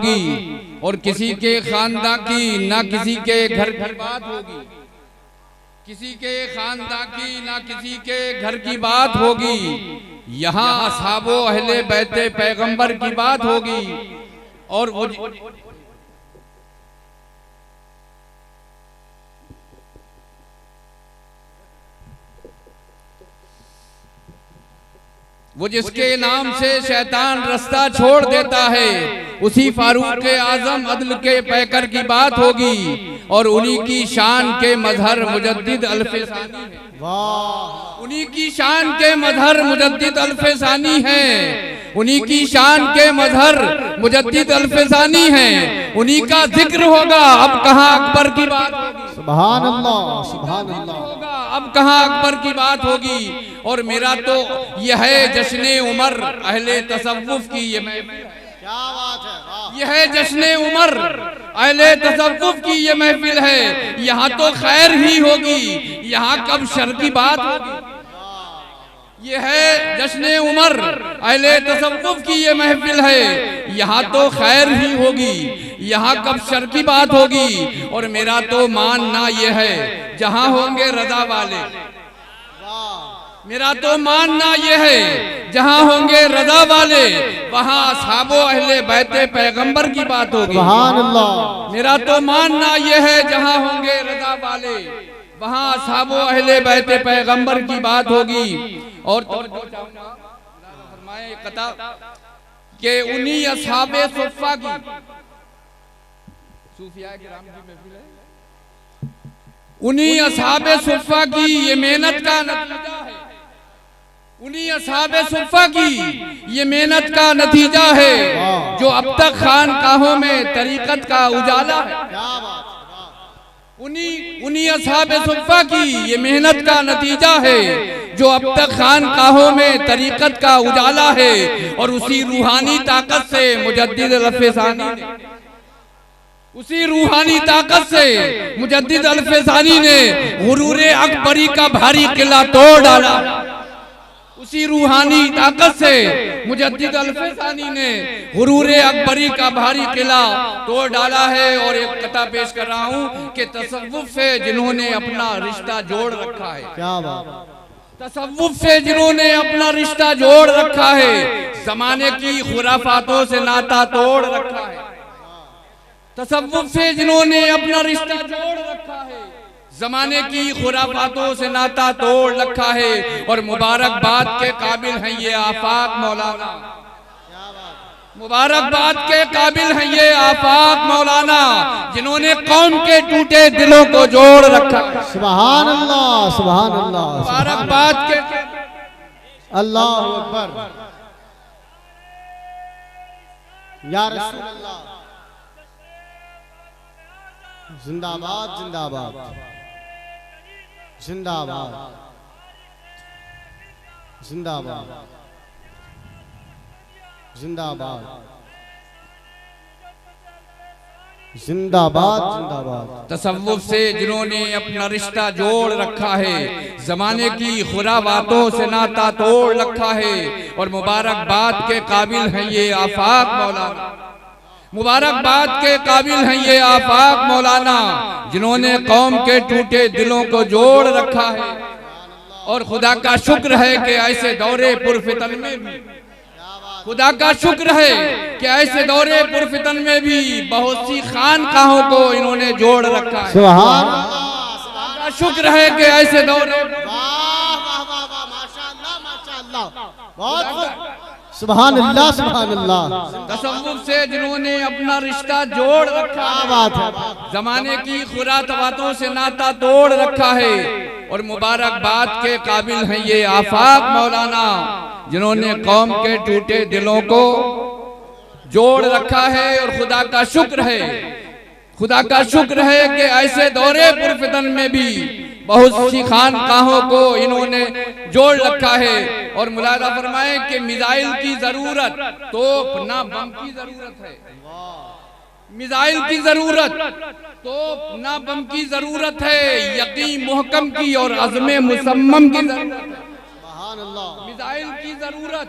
होगी और किसी के खानदान की ना किसी के घर की बात होगी, किसी के खानदान की ना किसी के घर की बात होगी। यहाँ असहाबो अहले बैते पैगंबर की बात होगी। और वो जिसके नाम से शैतान रास्ता छोड़ देता है, उसी फारूक आजम अदल के पैकर की बात होगी। और उन्हीं की शान के मजहर मुजद्दिद अल्फसानी है। उन्हीं की शान के मजहर मुजद्दिद अल्फसानी है। उन्हीं की शान के मजहर मुजद्दिद अल्फसानी है। उन्हीं का जिक्र होगा अब कहाँ अकबर की बात होगी। सुभान अल्लाह, सुभान अल्लाह। अब कहाँ अकबर की बात होगी। और मेरा तो यह है जश्ने उमर अहले तसव्वुफ की ये महफिल। क्या बात है। यह है जश्ने उमर अहले तसव्वुफ की ये महफिल है। यहाँ तो खैर ही होगी, यहाँ कब शर की बात होगी। यह है जश्ने उमर अहले तसव्वुफ की ये महफिल है। यहाँ तो खैर ही होगी, यहाँ कब शर की बात होगी। और मेरा तो मानना यह है जहाँ होंगे रजा वाले, मेरा तो मानना यह है जहाँ होंगे रजा वाले वहाँ असहाबो अहले बैते पैगंबर की बात होगी। सुभान अल्लाह। मेरा तो मानना यह है जहाँ होंगे रजा वाले वहाँ असहाबो अहले बैते पैगंबर की बात होगी। और फरमाए कता कि उन्हीं असहाबे सुफ़ा की, सूफिया किराम की महफिल है, उन्हीं असहाबे सुफ़ा की ये मेहनत का नतीजा है। उन्हीं असहाबे सुफ़ा की ये मेहनत का नतीजा है जो अब तक खानकाहों में तरीकत का उजाला है। उन्हीं असहाबे सुफ़ा की ये मेहनत का नतीजा है जो अब तक खानकाहों में तरीकत का उजाला है। और उसी रूहानी ताकत से मुजद्दिद अल्फसानी ने, उसी रूहानी ताकत से मुजद्दिद अल्फसानी ने गुरूर अकबरी का भारी किला तोड़ डाला। उसी रूहानी ताकत से मुजद्दिद अल्फसानी ने गुरूर अकबरी का भारी किला तोड़ डाला है। और एक कथा पेश कर रहा हूँ कि तसव्वुफ से जिन्होंने अपना रिश्ता जोड़ रखा है, क्या बात, तसव्वुफ से जिन्होंने अपना रिश्ता जोड़ रखा है, जमाने की खुराफातों से नाता तोड़ रखा है। तसव्वुफ से जिन्होंने अपना रिश्ता जोड़ रखा है, जमाने की खुराफातों से नाता तोड़ रखा है। और मुबारकबाद के काबिल हैं ये आफाक मौलाना, मुबारकबाद के काबिल हैं ये आफाक मौलाना जिन्होंने कौम के टूटे दिलों को जोड़ रखा। सुभान अल्लाह, सुभान अल्लाह। मुबारकबाद के, अल्लाहु अकबर, या रसूल अल्लाह। जिंदाबाद, जिंदाबाद, जिंदाबाद, जिंदाबाद, जिंदाबाद, जिंदाबाद, जिंदाबाद। तसव्वुफ से जिन्होंने अपना रिश्ता जोड़ रखा है, जमाने की खुराबातों से नाता तोड़ रखा है। और मुबारकबाद के काबिल हैं ये आफाक मौलाना, मुबारकबाद के काबिल हैं ये आफाक मौलाना जिन्होंने कौम के टूटे दिलों को जोड़ रखा है। और खुदा का शुक्र है कि ऐसे दौरे पुरफितन में भी, खुदा का शुक्र है कि ऐसे दौरे पुरफितन में भी बहुत सी खानकाहों को इन्होंने जोड़ रखा है। सुभान अल्लाह, शुक्र है कि ऐसे दौरे, सुभान अल्लाह, सुभान अल्लाह। तसव्वुफ से जिन्होंने अपना रिश्ता जोड़ रखा है, बात है, जमाने की खुराफातों से नाता तोड़ रखा है। और मुबारकबाद के काबिल हैं ये आफाक मौलाना जिन्होंने कौम के टूटे दिलों को जोड़ रखा है। और खुदा का शुक्र है, खुदा का शुक्र है कि ऐसे दौरे पुरफितन में भी बहुत सी खानकाहों को इन्होंने जोड़ रखा है। और मुलाहिजा फरमाए कि मिसाइल की जरूरत तोप ना बम की जरूरत है, मिसाइल की जरूरत तोप ना बम की जरूरत है, यकीन मुहकम की और अज़्म मुसम्मम की जरूरत है। मिसाइल की जरूरत